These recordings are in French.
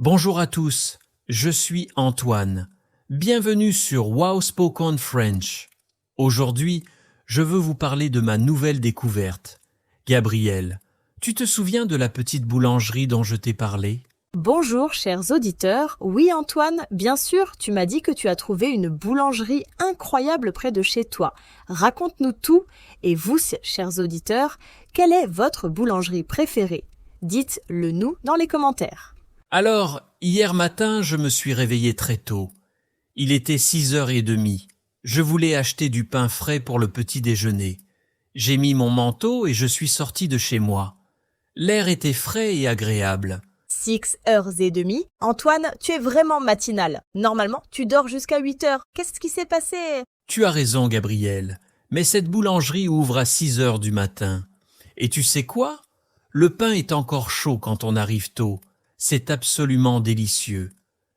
Bonjour à tous, je suis Antoine. Bienvenue sur Wow Spoken French. Aujourd'hui, je veux vous parler de ma nouvelle découverte. Gabriel, tu te souviens de la petite boulangerie dont je t'ai parlé ? Bonjour chers auditeurs, oui Antoine, bien sûr, tu m'as dit que tu as trouvé une boulangerie incroyable près de chez toi. Raconte-nous tout et vous, chers auditeurs, quelle est votre boulangerie préférée ? Dites-le nous dans les commentaires. Alors, hier matin, je me suis réveillé très tôt. Il était 6h30. Je voulais acheter du pain frais pour le petit déjeuner. J'ai mis mon manteau et je suis sorti de chez moi. L'air était frais et agréable. 6h30. Antoine, tu es vraiment matinal. Normalement, tu dors jusqu'à 8h. Qu'est-ce qui s'est passé ? Tu as raison, Gabriel, mais cette boulangerie ouvre à 6h du matin. Et tu sais quoi ? Le pain est encore chaud quand on arrive tôt. C'est absolument délicieux.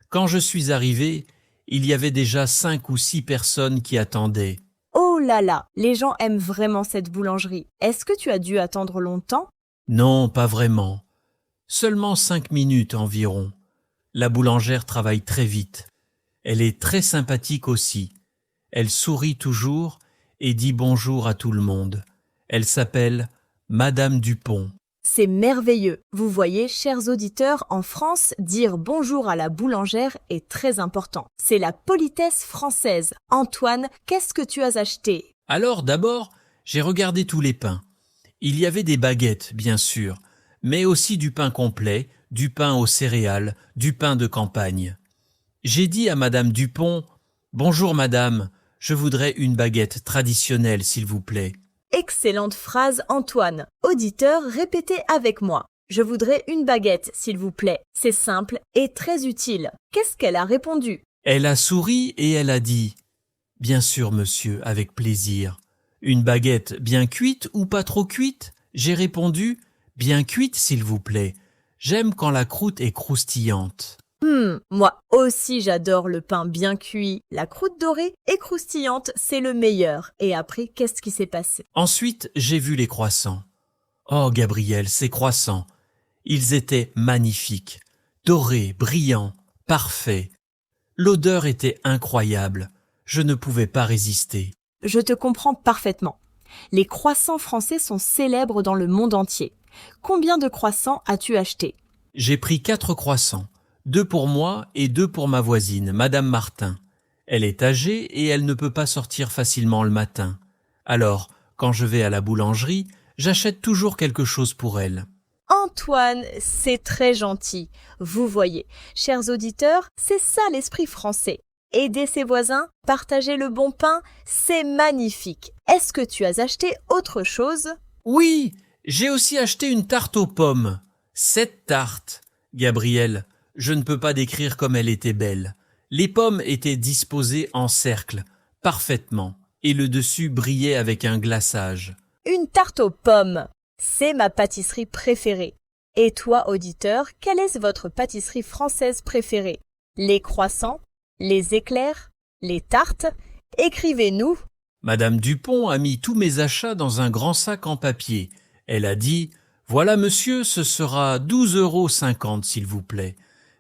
Quand je suis arrivé, il y avait déjà 5 ou 6 personnes qui attendaient. Oh là là, les gens aiment vraiment cette boulangerie. Est-ce que tu as dû attendre longtemps ? Non, pas vraiment. Seulement 5 minutes environ. La boulangère travaille très vite. Elle est très sympathique aussi. Elle sourit toujours et dit bonjour à tout le monde. Elle s'appelle Madame Dupont. C'est merveilleux. Vous voyez, chers auditeurs, en France, dire bonjour à la boulangère est très important. C'est la politesse française. Antoine, qu'est-ce que tu as acheté ? Alors d'abord, j'ai regardé tous les pains. Il y avait des baguettes, bien sûr, mais aussi du pain complet, du pain aux céréales, du pain de campagne. J'ai dit à Madame Dupont « Bonjour madame, je voudrais une baguette traditionnelle s'il vous plaît. » Excellente phrase, Antoine. Auditeur, répétez avec moi. Je voudrais une baguette, s'il vous plaît. C'est simple et très utile. Qu'est-ce qu'elle a répondu ? Elle a souri et elle a dit « Bien sûr monsieur, avec plaisir. Une baguette bien cuite ou pas trop cuite ?» J'ai répondu « Bien cuite s'il vous plaît. J'aime quand la croûte est croustillante. » Moi aussi j'adore le pain bien cuit. La croûte dorée et croustillante, c'est le meilleur. Et après, qu'est-ce qui s'est passé ? Ensuite, j'ai vu les croissants. Oh Gabriel, ces croissants. Ils étaient magnifiques, dorés, brillants, parfaits. L'odeur était incroyable. Je ne pouvais pas résister. Je te comprends parfaitement. Les croissants français sont célèbres dans le monde entier. Combien de croissants as-tu acheté ? J'ai pris 4 croissants, 2 pour moi et 2 pour ma voisine, Madame Martin. Elle est âgée et elle ne peut pas sortir facilement le matin. Alors, quand je vais à la boulangerie, j'achète toujours quelque chose pour elle. Antoine, c'est très gentil. Vous voyez, chers auditeurs, c'est ça l'esprit français. Aider ses voisins, partager le bon pain, c'est magnifique. Est-ce que tu as acheté autre chose ? Oui, j'ai aussi acheté une tarte aux pommes. 7 tartes. Gabriel, je ne peux pas décrire comme elle était belle. Les pommes étaient disposées en cercle, parfaitement, et le dessus brillait avec un glaçage. Une tarte aux pommes, c'est ma pâtisserie préférée. Et toi, auditeur, quelle est votre pâtisserie française préférée ? Les croissants ? Les éclairs ? Les tartes ? Écrivez-nous. Madame Dupont a mis tous mes achats dans un grand sac en papier. Elle a dit « Voilà monsieur, ce sera 12,50 € s'il vous plaît. »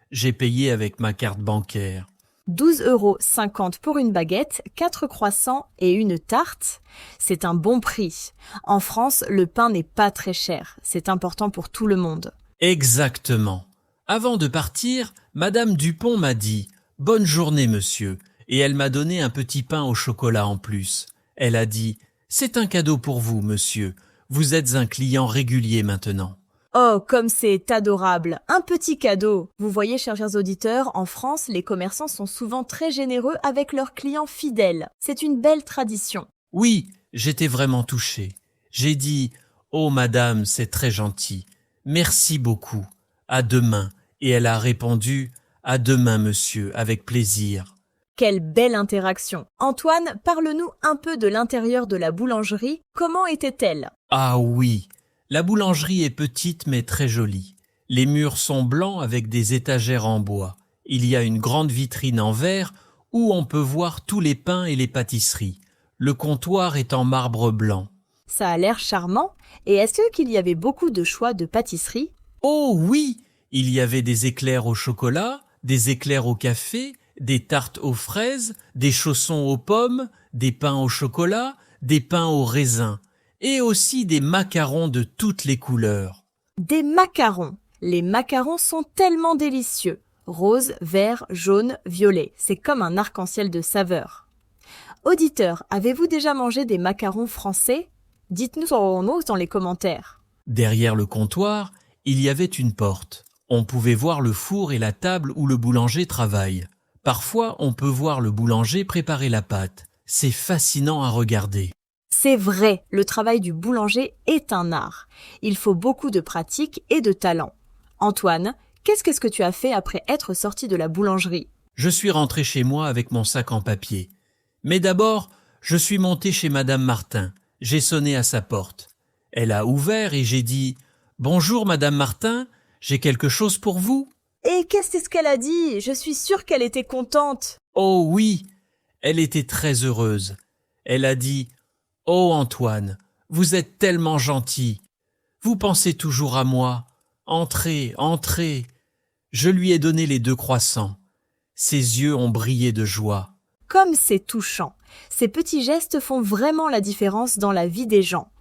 J'ai payé avec ma carte bancaire. 12,50 € pour une baguette, 4 croissants et une tarte. C'est un bon prix. En France, le pain n'est pas très cher. C'est important pour tout le monde. Exactement. Avant de partir, Madame Dupont m'a dit « Bonne journée monsieur » et elle m'a donné un petit pain au chocolat en plus. Elle a dit « C'est un cadeau pour vous monsieur. Vous êtes un client régulier maintenant. » Oh, comme c'est adorable! Un petit cadeau! Vous voyez, chers auditeurs, en France, les commerçants sont souvent très généreux avec leurs clients fidèles. C'est une belle tradition. Oui, j'étais vraiment touché. J'ai dit « Oh madame, c'est très gentil. Merci beaucoup. À demain. » Et elle a répondu « À demain monsieur, avec plaisir. » Quelle belle interaction! Antoine, parle-nous un peu de l'intérieur de la boulangerie. Comment était-elle? Ah oui, la boulangerie est petite mais très jolie. Les murs sont blancs avec des étagères en bois. Il y a une grande vitrine en verre où on peut voir tous les pains et les pâtisseries. Le comptoir est en marbre blanc. Ça a l'air charmant. Et est-ce qu'il y avait beaucoup de choix de pâtisseries? Oh oui, Il y avait des éclairs au chocolat, des éclairs au café, des tartes aux fraises, des chaussons aux pommes, des pains au chocolat, des pains aux raisins, et aussi des macarons de toutes les couleurs. Des macarons. Les macarons sont tellement délicieux. Rose, vert, jaune, violet. C'est comme un arc-en-ciel de saveurs. Auditeurs, avez-vous déjà mangé des macarons français? Dites-nous en mots dans les commentaires. Derrière le comptoir, il y avait une porte. On pouvait voir le four et la table où le boulanger travaille. Parfois, on peut voir le boulanger préparer la pâte. C'est fascinant à regarder. C'est vrai, le travail du boulanger est un art. Il faut beaucoup de pratique et de talent. Antoine, qu'est-ce que tu as fait après être sorti de la boulangerie? Je suis rentré chez moi avec mon sac en papier. Mais d'abord, je suis monté chez Madame Martin. J'ai sonné à sa porte. Elle a ouvert et j'ai dit « Bonjour Madame Martin, j'ai quelque chose pour vous ?» Et qu'est-ce qu'elle a dit? Je suis sûre qu'elle était contente. Oh oui, elle était très heureuse. Elle a dit « Oh Antoine, vous êtes tellement gentil. Vous pensez toujours à moi. Entrez, entrez. » Je lui ai donné les 2 croissants. Ses yeux ont brillé de joie. Comme c'est touchant. Ces petits gestes font vraiment la différence dans la vie des gens.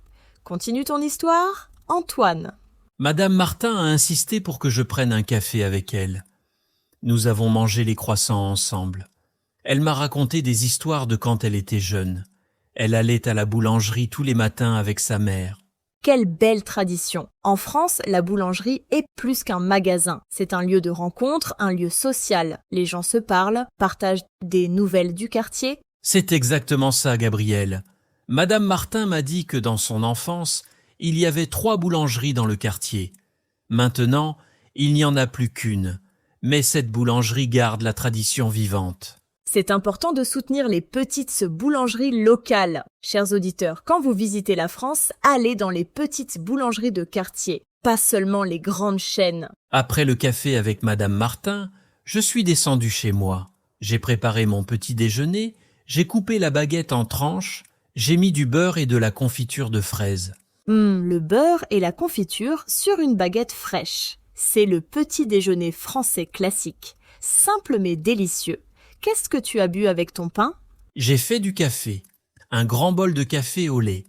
Continue ton histoire, Antoine. Madame Martin a insisté pour que je prenne un café avec elle. Nous avons mangé les croissants ensemble. Elle m'a raconté des histoires de quand elle était jeune. Elle allait à la boulangerie tous les matins avec sa mère. Quelle belle tradition! En France, la boulangerie est plus qu'un magasin. C'est un lieu de rencontre, un lieu social. Les gens se parlent, partagent des nouvelles du quartier. C'est exactement ça, Gabriel. Madame Martin m'a dit que dans son enfance, il y avait 3 boulangeries dans le quartier. Maintenant, il n'y en a plus qu'une. Mais cette boulangerie garde la tradition vivante. C'est important de soutenir les petites boulangeries locales. Chers auditeurs, quand vous visitez la France, allez dans les petites boulangeries de quartier, pas seulement les grandes chaînes. Après le café avec Madame Martin, je suis descendu chez moi. J'ai préparé mon petit déjeuner, j'ai coupé la baguette en tranches, j'ai mis du beurre et de la confiture de fraises. Le beurre et la confiture sur une baguette fraîche. C'est le petit déjeuner français classique. Simple mais délicieux. Qu'est-ce que tu as bu avec ton pain? J'ai fait du café, un grand bol de café au lait.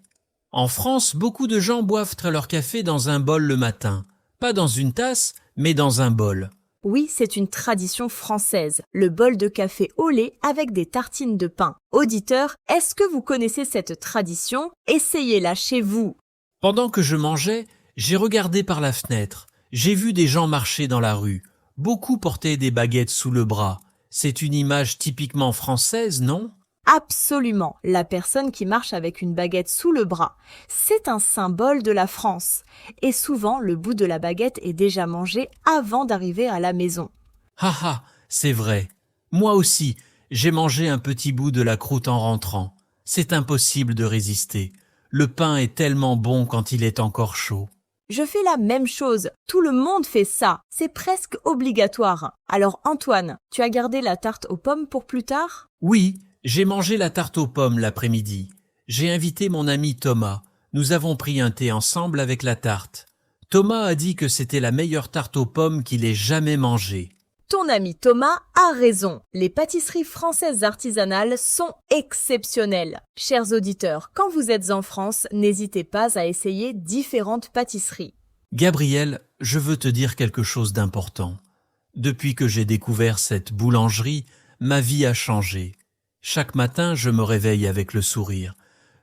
En France, beaucoup de gens boivent leur café dans un bol le matin. Pas dans une tasse, mais dans un bol. Oui, c'est une tradition française, le bol de café au lait avec des tartines de pain. Auditeurs, est-ce que vous connaissez cette tradition? Essayez-la chez vous. Pendant que je mangeais, j'ai regardé par la fenêtre. J'ai vu des gens marcher dans la rue. Beaucoup portaient des baguettes sous le bras. C'est une image typiquement française, non? Absolument, la personne qui marche avec une baguette sous le bras. C'est un symbole de la France. Et souvent, le bout de la baguette est déjà mangé avant d'arriver à la maison. Ah, c'est vrai. Moi aussi, j'ai mangé un petit bout de la croûte en rentrant. C'est impossible de résister. Le pain est tellement bon quand il est encore chaud. Je fais la même chose. Tout le monde fait ça. C'est presque obligatoire. Alors Antoine, tu as gardé la tarte aux pommes pour plus tard? Oui, j'ai mangé la tarte aux pommes l'après-midi. J'ai invité mon ami Thomas. Nous avons pris un thé ensemble avec la tarte. Thomas a dit que c'était la meilleure tarte aux pommes qu'il ait jamais mangée. Ton ami Thomas a raison. Les pâtisseries françaises artisanales sont exceptionnelles. Chers auditeurs, quand vous êtes en France, n'hésitez pas à essayer différentes pâtisseries. Gabriel, je veux te dire quelque chose d'important. Depuis que j'ai découvert cette boulangerie, ma vie a changé. Chaque matin, je me réveille avec le sourire.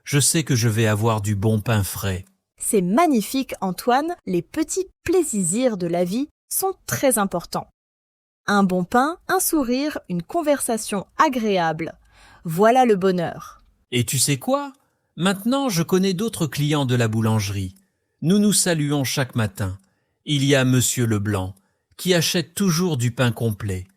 Je sais que je vais avoir du bon pain frais. C'est magnifique, Antoine. Les petits plaisirs de la vie sont très importants. Un bon pain, un sourire, une conversation agréable. Voilà le bonheur. Et tu sais quoi? Maintenant, je connais d'autres clients de la boulangerie. Nous nous saluons chaque matin. Il y a Monsieur Leblanc, qui achète toujours du pain complet.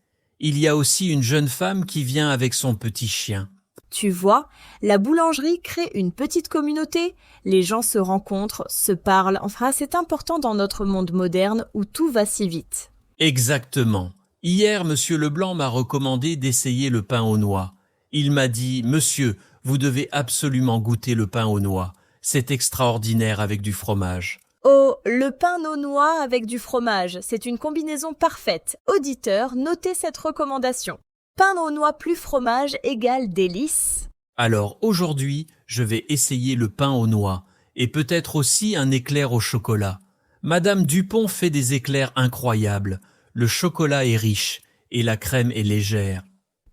Il y a aussi une jeune femme qui vient avec son petit chien. Tu vois, la boulangerie crée une petite communauté. Les gens se rencontrent, se parlent. Enfin, c'est important dans notre monde moderne où tout va si vite. Exactement. Hier, Monsieur Leblanc m'a recommandé d'essayer le pain aux noix. Il m'a dit « Monsieur, vous devez absolument goûter le pain aux noix. C'est extraordinaire avec du fromage. » Oh, le pain aux noix avec du fromage, c'est une combinaison parfaite. Auditeur, notez cette recommandation. Pain aux noix plus fromage égale délice. Alors aujourd'hui, je vais essayer le pain aux noix et peut-être aussi un éclair au chocolat. Madame Dupont fait des éclairs incroyables. Le chocolat est riche et la crème est légère.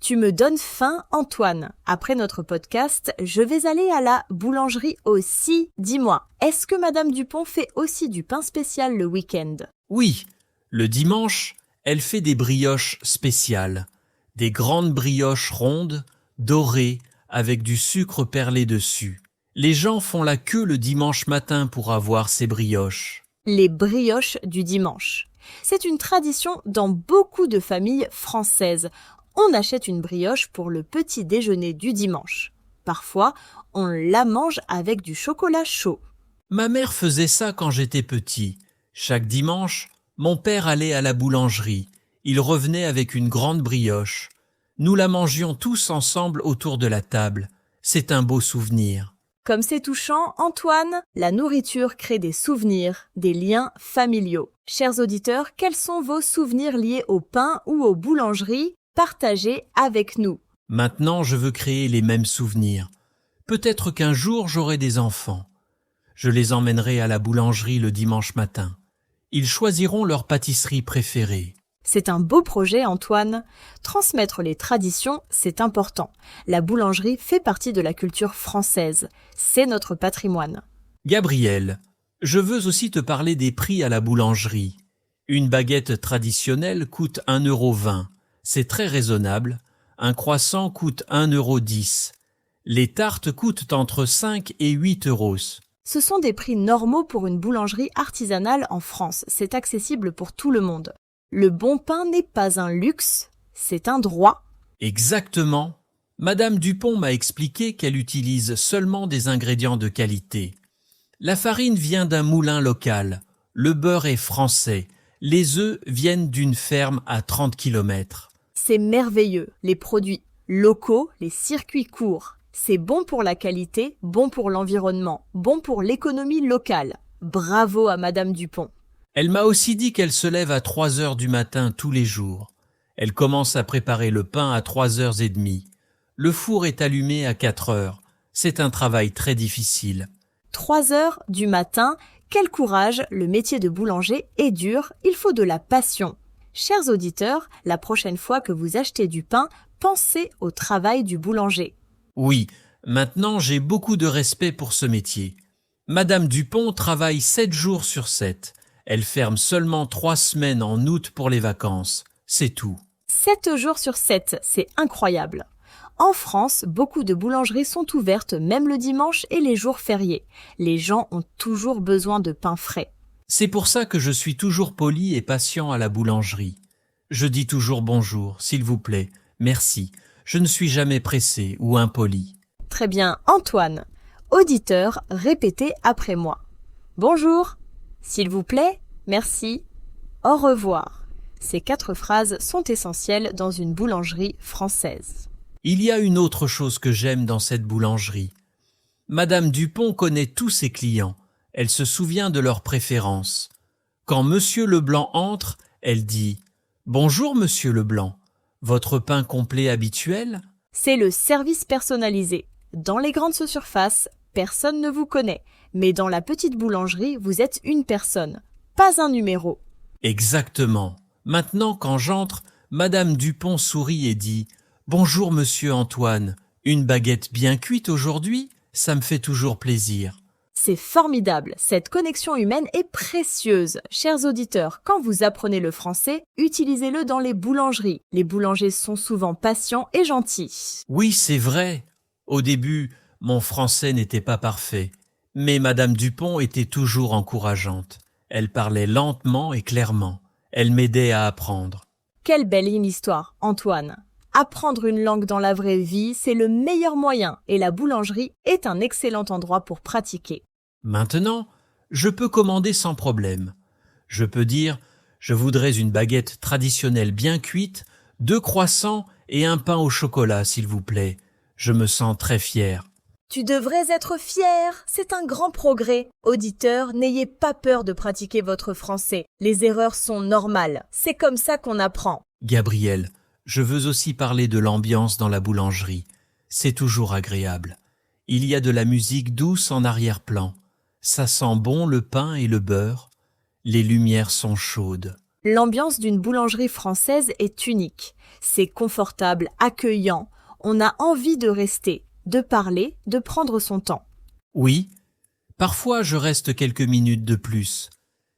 Tu me donnes faim, Antoine. Après notre podcast, je vais aller à la boulangerie aussi. Dis-moi, est-ce que Madame Dupont fait aussi du pain spécial le week-end? Oui, le dimanche, elle fait des brioches spéciales. Des grandes brioches rondes, dorées, avec du sucre perlé dessus. Les gens font la queue le dimanche matin pour avoir ces brioches. Les brioches du dimanche. C'est une tradition dans beaucoup de familles françaises. On achète une brioche pour le petit déjeuner du dimanche. Parfois, on la mange avec du chocolat chaud. Ma mère faisait ça quand j'étais petit. Chaque dimanche, mon père allait à la boulangerie. Il revenait avec une grande brioche. Nous la mangions tous ensemble autour de la table. C'est un beau souvenir. Comme c'est touchant, Antoine, la nourriture crée des souvenirs, des liens familiaux. Chers auditeurs, quels sont vos souvenirs liés au pain ou aux boulangeries? Partagez avec nous. Maintenant, je veux créer les mêmes souvenirs. Peut-être qu'un jour, j'aurai des enfants. Je les emmènerai à la boulangerie le dimanche matin. Ils choisiront leur pâtisserie préférée. C'est un beau projet, Antoine. Transmettre les traditions, c'est important. La boulangerie fait partie de la culture française. C'est notre patrimoine. Gabriel, je veux aussi te parler des prix à la boulangerie. Une baguette traditionnelle coûte 1,20 €. C'est très raisonnable. Un croissant coûte 1,10 €. Les tartes coûtent entre 5 et 8 €. Ce sont des prix normaux pour une boulangerie artisanale en France. C'est accessible pour tout le monde. Le bon pain n'est pas un luxe, c'est un droit. Exactement. Madame Dupont m'a expliqué qu'elle utilise seulement des ingrédients de qualité. La farine vient d'un moulin local. Le beurre est français. Les œufs viennent d'une ferme à 30 km. C'est merveilleux, les produits locaux, les circuits courts. C'est bon pour la qualité, bon pour l'environnement, bon pour l'économie locale. Bravo à Madame Dupont. Elle m'a aussi dit qu'elle se lève à 3 heures du matin tous les jours. Elle commence à préparer le pain à 3h30. Le four est allumé à 4 heures. C'est un travail très difficile. 3 heures du matin, quel courage, le métier de boulanger est dur, il faut de la passion. Chers auditeurs, la prochaine fois que vous achetez du pain, pensez au travail du boulanger. Oui, maintenant j'ai beaucoup de respect pour ce métier. Madame Dupont travaille 7 jours sur 7. Elle ferme seulement 3 semaines en août pour les vacances. C'est tout. 7 jours sur 7, c'est incroyable. En France, beaucoup de boulangeries sont ouvertes même le dimanche et les jours fériés. Les gens ont toujours besoin de pain frais. C'est pour ça que je suis toujours poli et patient à la boulangerie. Je dis toujours bonjour, s'il vous plaît, merci. Je ne suis jamais pressé ou impoli. Très bien, Antoine. Auditeur, répétez après moi. Bonjour, s'il vous plaît, merci, au revoir. Ces 4 phrases sont essentielles dans une boulangerie française. Il y a une autre chose que j'aime dans cette boulangerie. Madame Dupont connaît tous ses clients. Elle se souvient de leurs préférences. Quand Monsieur Leblanc entre, elle dit « Bonjour Monsieur Leblanc, votre pain complet habituel ?» C'est le service personnalisé. Dans les grandes surfaces, personne ne vous connaît. Mais dans la petite boulangerie, vous êtes une personne, pas un numéro. Exactement. Maintenant, quand j'entre, Madame Dupont sourit et dit « Bonjour Monsieur Antoine, une baguette bien cuite aujourd'hui, ça me fait toujours plaisir. » C'est formidable, cette connexion humaine est précieuse. Chers auditeurs, quand vous apprenez le français, utilisez-le dans les boulangeries. Les boulangers sont souvent patients et gentils. Oui, c'est vrai. Au début, mon français n'était pas parfait, mais Madame Dupont était toujours encourageante. Elle parlait lentement et clairement. Elle m'aidait à apprendre. Quelle belle histoire, Antoine. Apprendre une langue dans la vraie vie, c'est le meilleur moyen et la boulangerie est un excellent endroit pour pratiquer. Maintenant, je peux commander sans problème. Je peux dire « Je voudrais une baguette traditionnelle bien cuite, 2 croissants et un pain au chocolat, s'il vous plaît. » Je me sens très fier. Tu devrais être fier, c'est un grand progrès. Auditeurs, n'ayez pas peur de pratiquer votre français. Les erreurs sont normales, c'est comme ça qu'on apprend. Gabriel, je veux aussi parler de l'ambiance dans la boulangerie. C'est toujours agréable. Il y a de la musique douce en arrière-plan. Ça sent bon le pain et le beurre. Les lumières sont chaudes. L'ambiance d'une boulangerie française est unique. C'est confortable, accueillant. On a envie de rester, de parler, de prendre son temps. Oui, parfois je reste quelques minutes de plus.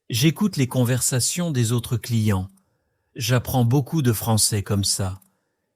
J'écoute les conversations des autres clients. J'apprends beaucoup de français comme ça.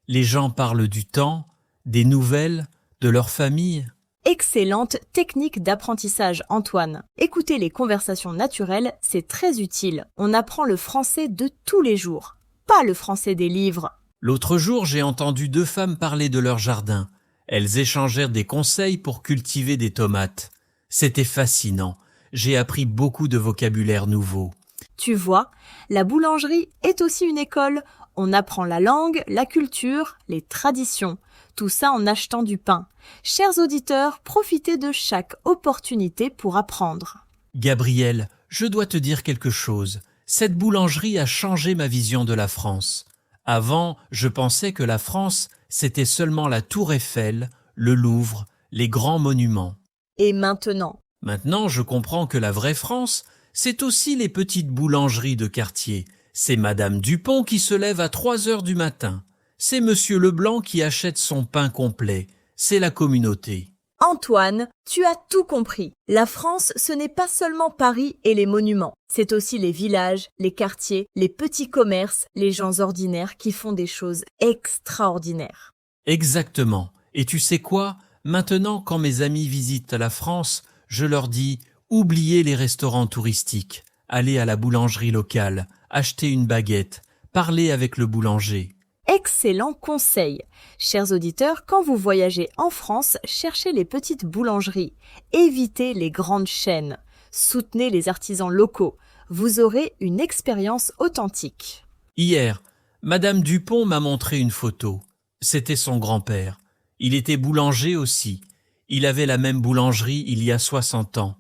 Les gens parlent du temps, des nouvelles, de leur famille. Excellente technique d'apprentissage, Antoine. Écouter les conversations naturelles, c'est très utile. On apprend le français de tous les jours, pas le français des livres. L'autre jour, j'ai entendu 2 femmes parler de leur jardin. Elles échangèrent des conseils pour cultiver des tomates. C'était fascinant. J'ai appris beaucoup de vocabulaire nouveau. Tu vois, la boulangerie est aussi une école. On apprend la langue, la culture, les traditions. Tout ça en achetant du pain. Chers auditeurs, profitez de chaque opportunité pour apprendre. Gabriel, je dois te dire quelque chose. Cette boulangerie a changé ma vision de la France. Avant, je pensais que la France, c'était seulement la Tour Eiffel, le Louvre, les grands monuments. Et maintenant? Maintenant, je comprends que la vraie France, c'est aussi les petites boulangeries de quartier. C'est Madame Dupont qui se lève à 3 heures du matin. C'est Monsieur Leblanc qui achète son pain complet. C'est la communauté. Antoine, tu as tout compris. La France, ce n'est pas seulement Paris et les monuments. C'est aussi les villages, les quartiers, les petits commerces, les gens ordinaires qui font des choses extraordinaires. Exactement. Et tu sais quoi? Maintenant, quand mes amis visitent la France, je leur dis « Oubliez les restaurants touristiques. Allez à la boulangerie locale, achetez une baguette, parlez avec le boulanger. » Excellent conseil. Chers auditeurs, quand vous voyagez en France, cherchez les petites boulangeries. Évitez les grandes chaînes. Soutenez les artisans locaux. Vous aurez une expérience authentique. Hier, Madame Dupont m'a montré une photo. C'était son grand-père. Il était boulanger aussi. Il avait la même boulangerie il y a 60 ans.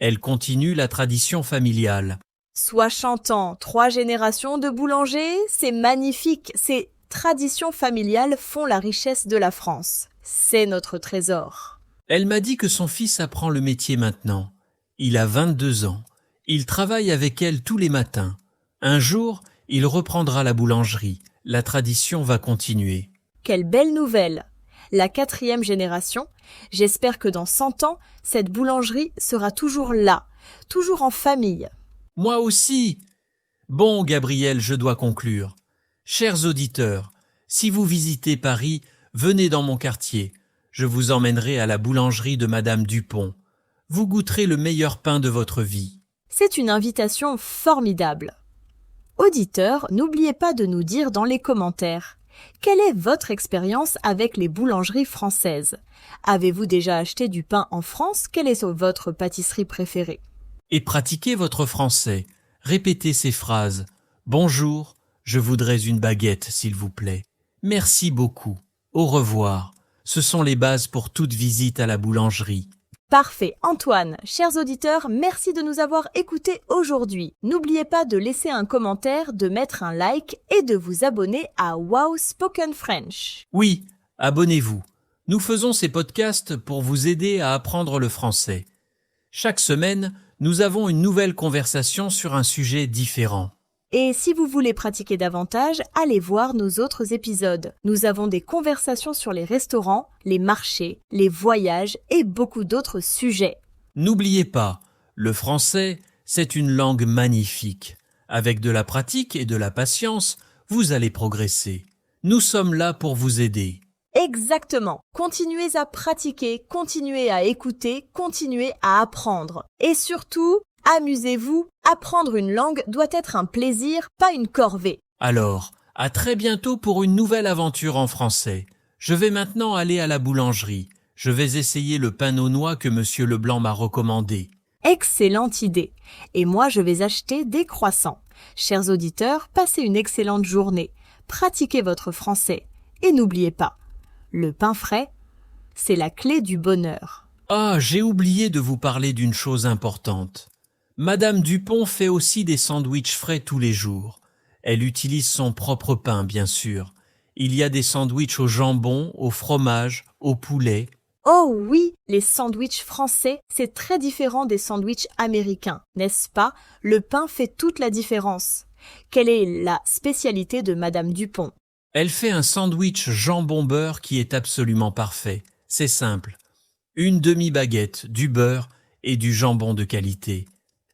Elle continue la tradition familiale. Sois chantant, 3 générations de boulangers, c'est magnifique. Ces traditions familiales font la richesse de la France. C'est notre trésor. Elle m'a dit que son fils apprend le métier maintenant. Il a 22 ans. Il travaille avec elle tous les matins. Un jour, il reprendra la boulangerie. La tradition va continuer. Quelle belle nouvelle! La 4e génération, j'espère que dans 100 ans, cette boulangerie sera toujours là, toujours en famille. Moi aussi. Bon, Gabriel, je dois conclure. Chers auditeurs, si vous visitez Paris, venez dans mon quartier. Je vous emmènerai à la boulangerie de Madame Dupont. Vous goûterez le meilleur pain de votre vie. C'est une invitation formidable. Auditeurs, n'oubliez pas de nous dire dans les commentaires. Quelle est votre expérience avec les boulangeries françaises? Avez-vous déjà acheté du pain en France? Quelle est votre pâtisserie préférée? Et pratiquez votre français. Répétez ces phrases. Bonjour, je voudrais une baguette, s'il vous plaît. Merci beaucoup. Au revoir. Ce sont les bases pour toute visite à la boulangerie. Parfait, Antoine. Chers auditeurs, merci de nous avoir écoutés aujourd'hui. N'oubliez pas de laisser un commentaire, de mettre un like et de vous abonner à Wow Spoken French. Oui, abonnez-vous. Nous faisons ces podcasts pour vous aider à apprendre le français. Chaque semaine, nous avons une nouvelle conversation sur un sujet différent. Et si vous voulez pratiquer davantage, allez voir nos autres épisodes. Nous avons des conversations sur les restaurants, les marchés, les voyages et beaucoup d'autres sujets. N'oubliez pas, le français, c'est une langue magnifique. Avec de la pratique et de la patience, vous allez progresser. Nous sommes là pour vous aider. Exactement. Continuez à pratiquer, continuez à écouter, continuez à apprendre. Et surtout, amusez-vous. Apprendre une langue doit être un plaisir, pas une corvée. Alors, à très bientôt pour une nouvelle aventure en français. Je vais maintenant aller à la boulangerie. Je vais essayer le pain aux noix que Monsieur Leblanc m'a recommandé. Excellente idée. Et moi, je vais acheter des croissants. Chers auditeurs, passez une excellente journée. Pratiquez votre français. Et n'oubliez pas, le pain frais, c'est la clé du bonheur. Ah, j'ai oublié de vous parler d'une chose importante. Madame Dupont fait aussi des sandwichs frais tous les jours. Elle utilise son propre pain, bien sûr. Il y a des sandwichs au jambon, au fromage, au poulet. Oh oui, les sandwichs français, c'est très différent des sandwichs américains, n'est-ce pas? Le pain fait toute la différence. Quelle est la spécialité de Madame Dupont? Elle fait un sandwich jambon-beurre qui est absolument parfait. C'est simple. Une demi-baguette, du beurre et du jambon de qualité.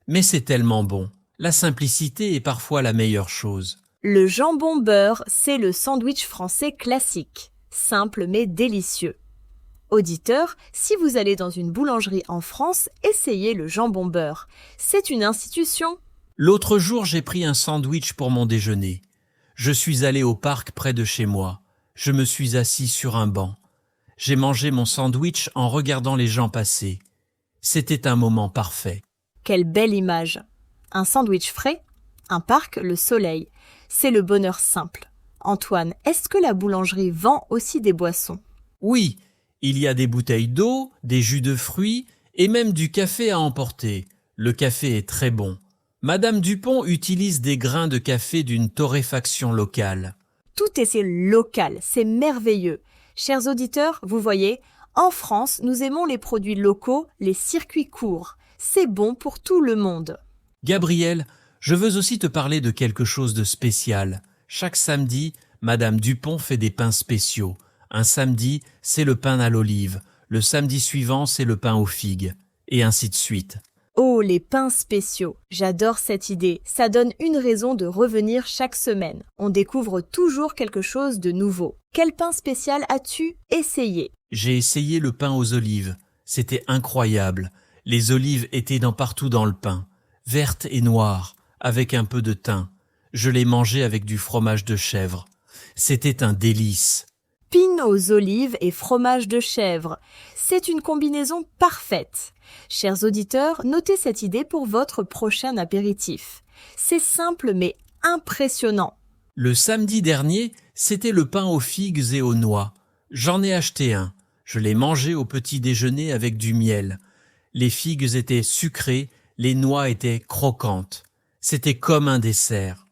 Mais c'est tellement bon. La simplicité est parfois la meilleure chose. Le jambon beurre, c'est le sandwich français classique, simple mais délicieux. Auditeurs, si vous allez dans une boulangerie en France, essayez le jambon beurre. C'est une institution. L'autre jour, j'ai pris un sandwich pour mon déjeuner. Je suis allé au parc près de chez moi. Je me suis assis sur un banc. J'ai mangé mon sandwich en regardant les gens passer. C'était un moment parfait. Quelle belle image. Un sandwich frais, un parc, le soleil. C'est le bonheur simple. Antoine, est-ce que la boulangerie vend aussi des boissons? Oui, il y a des bouteilles d'eau, des jus de fruits et même du café à emporter. Le café est très bon. Madame Dupont utilise des grains de café d'une torréfaction locale. Tout est local, c'est merveilleux. Chers auditeurs, vous voyez, en France, nous aimons les produits locaux, les circuits courts. C'est bon pour tout le monde. Gabriel, je veux aussi te parler de quelque chose de spécial. Chaque samedi, Madame Dupont fait des pains spéciaux. Un samedi, c'est le pain à l'olive. Le samedi suivant, c'est le pain aux figues. Et ainsi de suite. Oh, les pains spéciaux. J'adore cette idée. Ça donne une raison de revenir chaque semaine. On découvre toujours quelque chose de nouveau. Quel pain spécial as-tu essayé? J'ai essayé le pain aux olives. C'était incroyable. Les olives étaient partout dans le pain. Vertes et noires, avec un peu de thym. Je les mangeais avec du fromage de chèvre. C'était un délice. Pain aux olives et fromage de chèvre. C'est une combinaison parfaite. Chers auditeurs, notez cette idée pour votre prochain apéritif. C'est simple mais impressionnant. Le samedi dernier, c'était le pain aux figues et aux noix. J'en ai acheté un. Je l'ai mangé au petit déjeuner avec du miel. Les figues étaient sucrées, les noix étaient croquantes. C'était comme un dessert.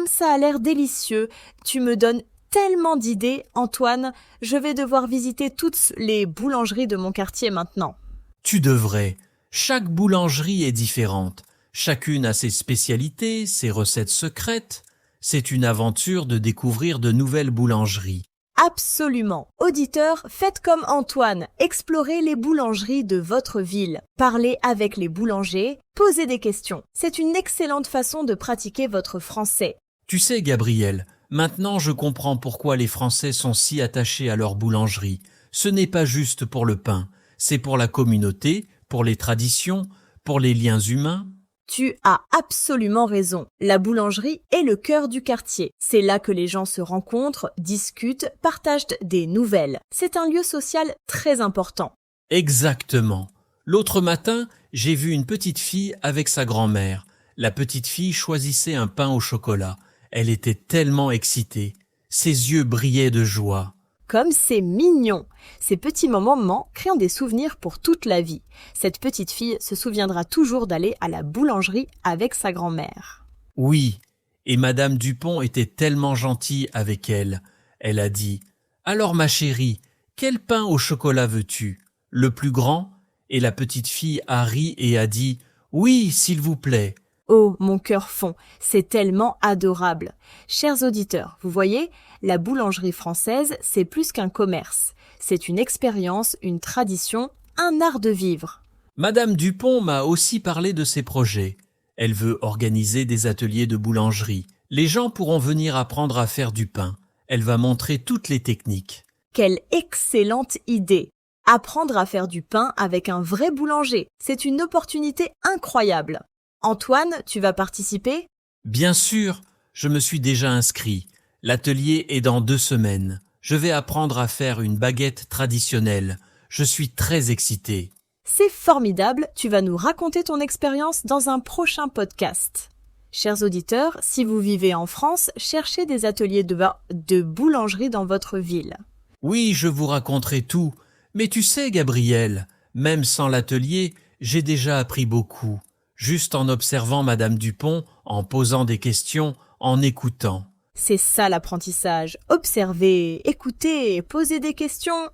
Ça a l'air délicieux. Tu me donnes tellement d'idées, Antoine. Je vais devoir visiter toutes les boulangeries de mon quartier maintenant. Tu devrais. Chaque boulangerie est différente. Chacune a ses spécialités, ses recettes secrètes. C'est une aventure de découvrir de nouvelles boulangeries. Absolument. Auditeurs, faites comme Antoine. Explorez les boulangeries de votre ville. Parlez avec les boulangers. Posez des questions. C'est une excellente façon de pratiquer votre français. Tu sais, Gabriel, maintenant je comprends pourquoi les Français sont si attachés à leur boulangerie. Ce n'est pas juste pour le pain, c'est pour la communauté, pour les traditions, pour les liens humains. Tu as absolument raison. La boulangerie est le cœur du quartier. C'est là que les gens se rencontrent, discutent, partagent des nouvelles. C'est un lieu social très important. Exactement. L'autre matin, j'ai vu une petite fille avec sa grand-mère. La petite fille choisissait un pain au chocolat. Elle était tellement excitée. Ses yeux brillaient de joie. Comme c'est mignon. Ces petits moments créent des souvenirs pour toute la vie. Cette petite fille se souviendra toujours d'aller à la boulangerie avec sa grand-mère. Oui, et Madame Dupont était tellement gentille avec elle. Elle a dit « Alors ma chérie, quel pain au chocolat veux-tu? Le plus grand ?» Et la petite fille a ri et a dit « Oui, s'il vous plaît. » Oh, mon cœur fond, c'est tellement adorable. Chers auditeurs, vous voyez, la boulangerie française, c'est plus qu'un commerce. C'est une expérience, une tradition, un art de vivre. Madame Dupont m'a aussi parlé de ses projets. Elle veut organiser des ateliers de boulangerie. Les gens pourront venir apprendre à faire du pain. Elle va montrer toutes les techniques. Quelle excellente idée! Apprendre à faire du pain avec un vrai boulanger, c'est une opportunité incroyable. Antoine, tu vas participer? Bien sûr, je me suis déjà inscrit. L'atelier est dans 2 semaines. Je vais apprendre à faire une baguette traditionnelle. Je suis très excité. C'est formidable, tu vas nous raconter ton expérience dans un prochain podcast. Chers auditeurs, si vous vivez en France, cherchez des ateliers de boulangerie dans votre ville. Oui, je vous raconterai tout. Mais tu sais, Gabriel, même sans l'atelier, j'ai déjà appris beaucoup, juste en observant Madame Dupont, en posant des questions, en écoutant. C'est ça l'apprentissage. Observer, écouter, poser des questions.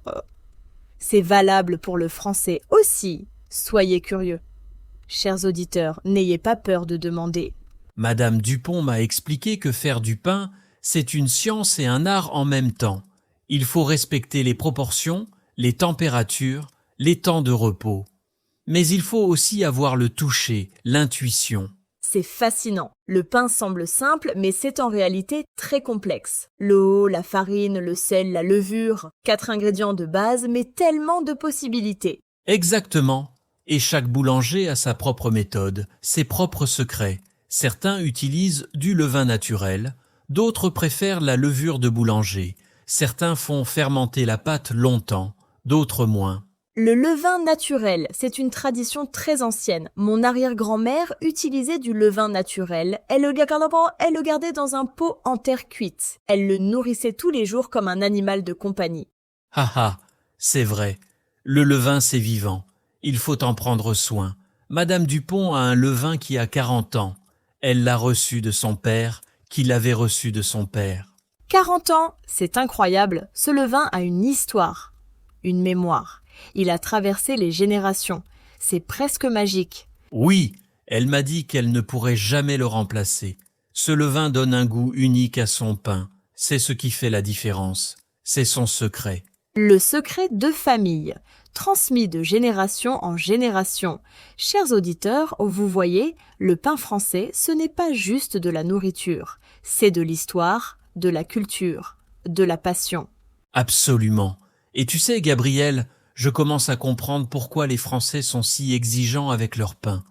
C'est valable pour le français aussi. Soyez curieux. Chers auditeurs, n'ayez pas peur de demander. Madame Dupont m'a expliqué que faire du pain, c'est une science et un art en même temps. Il faut respecter les proportions, les températures, les temps de repos. Mais il faut aussi avoir le toucher, l'intuition. C'est fascinant. Le pain semble simple, mais c'est en réalité très complexe. L'eau, la farine, le sel, la levure, 4 ingrédients de base, mais tellement de possibilités. Exactement. Et chaque boulanger a sa propre méthode, ses propres secrets. Certains utilisent du levain naturel, d'autres préfèrent la levure de boulanger. Certains font fermenter la pâte longtemps, d'autres moins. Le levain naturel, c'est une tradition très ancienne. Mon arrière-grand-mère utilisait du levain naturel. Elle le gardait dans un pot en terre cuite. Elle le nourrissait tous les jours comme un animal de compagnie. Ah ah, c'est vrai. Le levain, c'est vivant. Il faut en prendre soin. Madame Dupont a un levain qui a 40 ans. Elle l'a reçu de son père, qui l'avait reçu de son père. 40 ans, c'est incroyable. Ce levain a une histoire, une mémoire. Il a traversé les générations. C'est presque magique. Oui, elle m'a dit qu'elle ne pourrait jamais le remplacer. Ce levain donne un goût unique à son pain. C'est ce qui fait la différence. C'est son secret. Le secret de famille, transmis de génération en génération. Chers auditeurs, vous voyez, le pain français, ce n'est pas juste de la nourriture. C'est de l'histoire, de la culture, de la passion. Absolument. Et tu sais, Gabriel, je commence à comprendre pourquoi les Français sont si exigeants avec leur pain.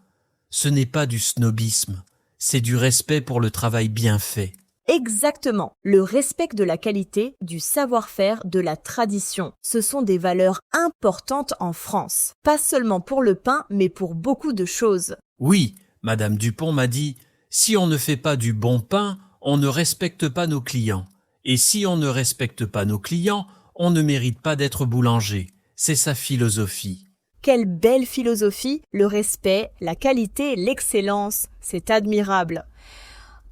Ce n'est pas du snobisme, c'est du respect pour le travail bien fait. Exactement. Le respect de la qualité, du savoir-faire, de la tradition. Ce sont des valeurs importantes en France. Pas seulement pour le pain, mais pour beaucoup de choses. Oui, Madame Dupont m'a dit, si on ne fait pas du bon pain, on ne respecte pas nos clients. Et si on ne respecte pas nos clients, on ne mérite pas d'être boulanger. C'est sa philosophie. Quelle belle philosophie, le respect, la qualité, l'excellence. C'est admirable.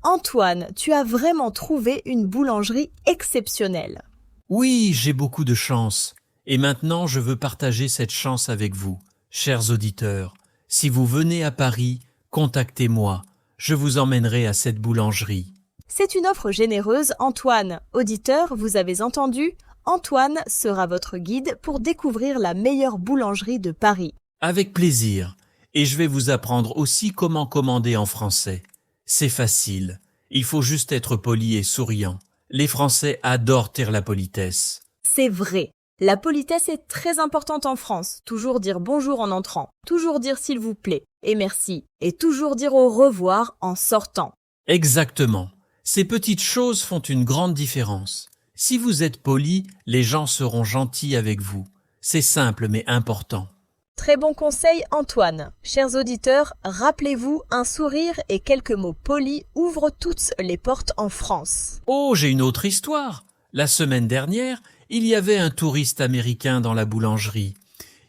Antoine, tu as vraiment trouvé une boulangerie exceptionnelle. Oui, j'ai beaucoup de chance. Et maintenant, je veux partager cette chance avec vous, chers auditeurs. Si vous venez à Paris, contactez-moi. Je vous emmènerai à cette boulangerie. C'est une offre généreuse, Antoine. Auditeur, vous avez entendu ? Antoine sera votre guide pour découvrir la meilleure boulangerie de Paris. Avec plaisir. Et je vais vous apprendre aussi comment commander en français. C'est facile. Il faut juste être poli et souriant. Les Français adorent taire la politesse. C'est vrai. La politesse est très importante en France. Toujours dire bonjour en entrant. Toujours dire s'il vous plaît et merci. Et toujours dire au revoir en sortant. Exactement. Ces petites choses font une grande différence. Si vous êtes poli, les gens seront gentils avec vous. C'est simple mais important. Très bon conseil, Antoine. Chers auditeurs, rappelez-vous, un sourire et quelques mots polis ouvrent toutes les portes en France. Oh, j'ai une autre histoire. La semaine dernière, il y avait un touriste américain dans la boulangerie.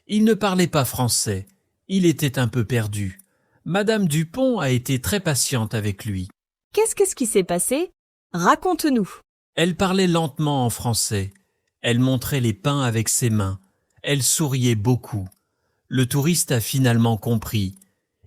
Il ne parlait pas français. Il était un peu perdu. Madame Dupont a été très patiente avec lui. Qu'est-ce qui s'est passé ? Raconte-nous. Elle parlait lentement en français. Elle montrait les pains avec ses mains. Elle souriait beaucoup. Le touriste a finalement compris.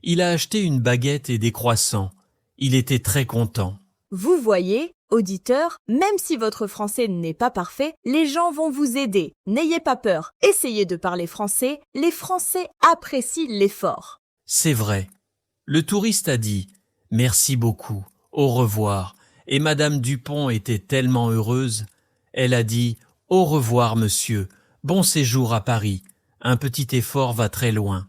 Il a acheté une baguette et des croissants. Il était très content. Vous voyez, auditeurs, même si votre français n'est pas parfait, les gens vont vous aider. N'ayez pas peur. Essayez de parler français. Les Français apprécient l'effort. C'est vrai. Le touriste a dit « Merci beaucoup, au revoir ». Et Madame Dupont était tellement heureuse. Elle a dit « Au revoir, monsieur. Bon séjour à Paris. Un petit effort va très loin. »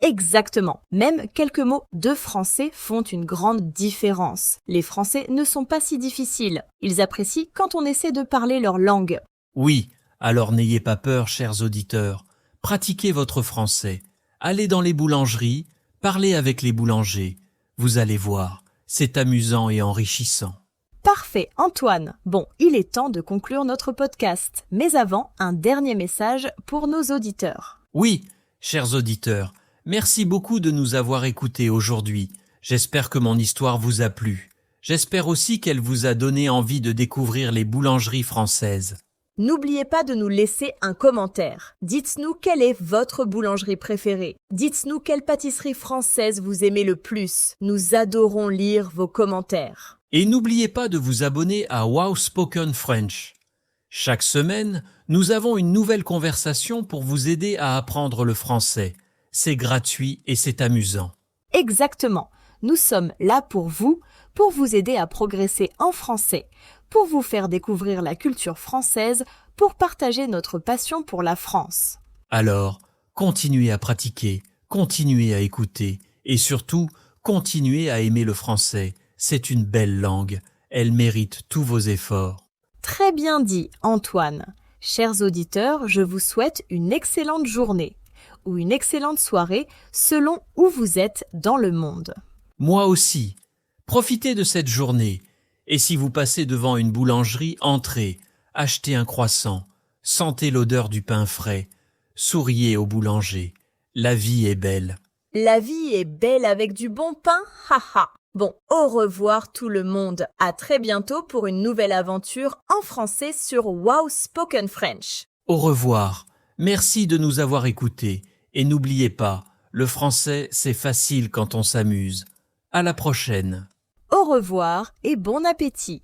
Exactement. Même quelques mots de français font une grande différence. Les Français ne sont pas si difficiles. Ils apprécient quand on essaie de parler leur langue. Oui, alors n'ayez pas peur, chers auditeurs. Pratiquez votre français. Allez dans les boulangeries, parlez avec les boulangers. Vous allez voir, c'est amusant et enrichissant. Parfait, Antoine. Bon, il est temps de conclure notre podcast. Mais avant, un dernier message pour nos auditeurs. Oui, chers auditeurs, merci beaucoup de nous avoir écoutés aujourd'hui. J'espère que mon histoire vous a plu. J'espère aussi qu'elle vous a donné envie de découvrir les boulangeries françaises. N'oubliez pas de nous laisser un commentaire. Dites-nous quelle est votre boulangerie préférée. Dites-nous quelle pâtisserie française vous aimez le plus. Nous adorons lire vos commentaires. Et n'oubliez pas de vous abonner à Wow Spoken French. Chaque semaine, nous avons une nouvelle conversation pour vous aider à apprendre le français. C'est gratuit et c'est amusant. Exactement. Nous sommes là pour vous aider à progresser en français, pour vous faire découvrir la culture française, pour partager notre passion pour la France. Alors, continuez à pratiquer, continuez à écouter et surtout, continuez à aimer le français. C'est une belle langue, elle mérite tous vos efforts. Très bien dit, Antoine. Chers auditeurs, je vous souhaite une excellente journée ou une excellente soirée selon où vous êtes dans le monde. Moi aussi. Profitez de cette journée. Et si vous passez devant une boulangerie, entrez, achetez un croissant, sentez l'odeur du pain frais, souriez au boulanger. La vie est belle. La vie est belle avec du bon pain, haha. Bon, au revoir tout le monde. À très bientôt pour une nouvelle aventure en français sur Wow Spoken French. Au revoir. Merci de nous avoir écoutés. Et n'oubliez pas, le français, c'est facile quand on s'amuse. À la prochaine. Au revoir et bon appétit.